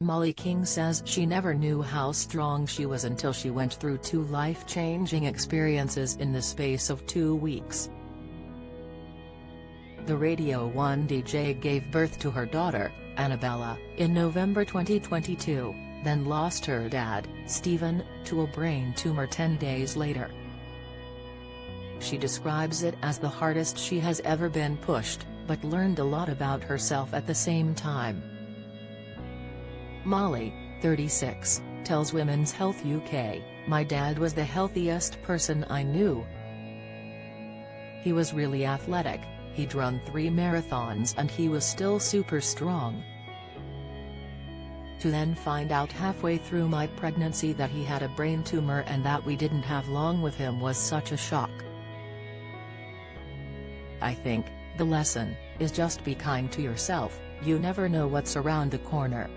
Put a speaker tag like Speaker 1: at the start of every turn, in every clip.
Speaker 1: Mollie King says she never knew how strong she was until she went through 2 life-changing experiences in the space of 2 weeks. The Radio 1 DJ gave birth to her daughter, Annabella, in November 2022, then lost her dad, Stephen, to a brain tumor 10 days later. She describes it as the hardest she has ever been pushed, but learned a lot about herself at the same time. Mollie, 36, tells Women's Health UK, "My dad was the healthiest person I knew. He was really athletic, he'd run 3 marathons and he was still super strong. To then find out halfway through my pregnancy that he had a brain tumor and that we didn't have long with him was such a shock. I think, the lesson, is just be kind to yourself, you never know what's around the corner.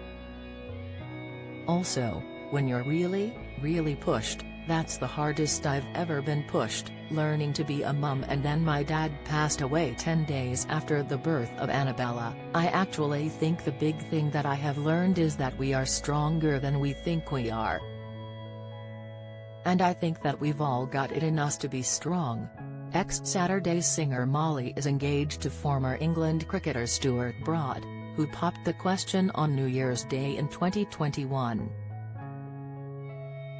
Speaker 1: Also, when you're really, really pushed, that's the hardest I've ever been pushed, learning to be a mum, and then my dad passed away 10 days after the birth of Annabella. I actually think the big thing that I have learned is that we are stronger than we think we are. And I think that we've all got it in us to be strong." Ex-Saturdays singer Mollie is engaged to former England cricketer Stuart Broad, who popped the question on New Year's Day in 2021.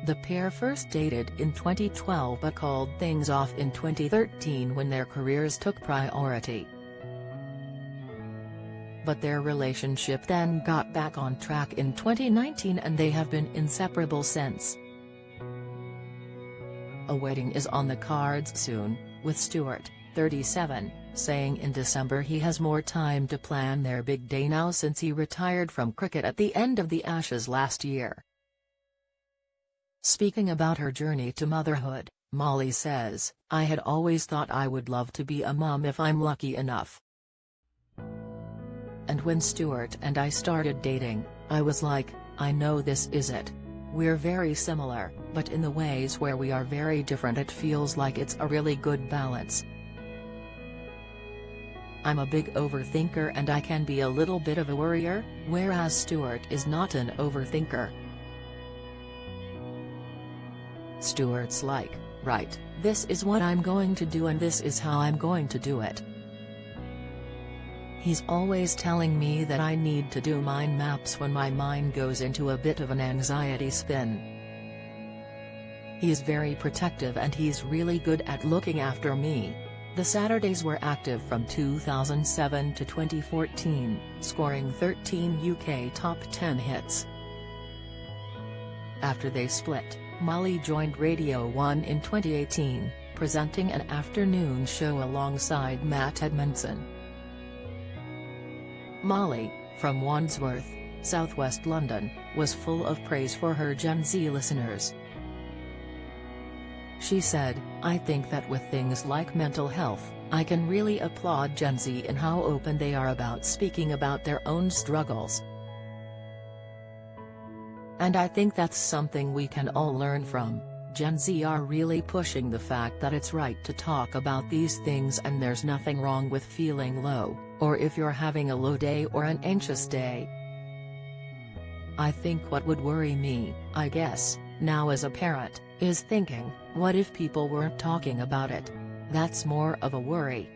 Speaker 1: The pair first dated in 2012 but called things off in 2013 when their careers took priority. But their relationship then got back on track in 2019 and they have been inseparable since. A wedding is on the cards soon, with Stuart, 37, saying in December he has more time to plan their big day now since he retired from cricket at the end of the Ashes last year. Speaking about her journey to motherhood, Mollie says, "I had always thought I would love to be a mum if I'm lucky enough. And when Stuart and I started dating, I was like, I know this is it. We're very similar, but in the ways where we are very different it feels like it's a really good balance. I'm a big overthinker and I can be a little bit of a worrier, whereas Stuart is not an overthinker. Stuart's like, right, this is what I'm going to do and this is how I'm going to do it. He's always telling me that I need to do mind maps when my mind goes into a bit of an anxiety spin. He's very protective and he's really good at looking after me." The Saturdays were active from 2007 to 2014, scoring 13 UK top 10 hits. After they split, Mollie joined Radio 1 in 2018, presenting an afternoon show alongside Matt Edmondson. Mollie, from Wandsworth, southwest London, was full of praise for her Gen Z listeners. She said, "I think that with things like mental health, I can really applaud Gen Z in how open they are about speaking about their own struggles. And I think that's something we can all learn from. Gen Z are really pushing the fact that it's right to talk about these things and there's nothing wrong with feeling low, or if you're having a low day or an anxious day. I think what would worry me, I guess, now as a parent, is thinking, what if people weren't talking about it? That's more of a worry."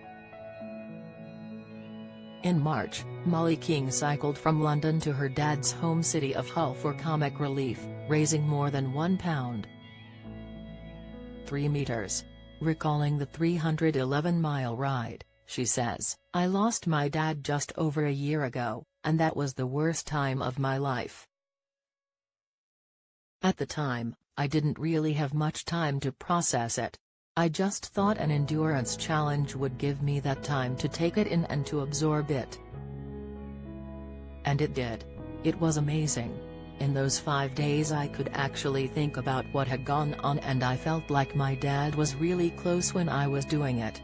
Speaker 1: In March, Mollie King cycled from London to her dad's home city of Hull for comic relief, raising more than £1.3 meters. Recalling the 311-mile ride, she says, "I lost my dad just over a year ago, and that was the worst time of my life. At the time, I didn't really have much time to process it. I just thought an endurance challenge would give me that time to take it in and to absorb it. And it did. It was amazing. In those 5 days I could actually think about what had gone on and I felt like my dad was really close when I was doing it."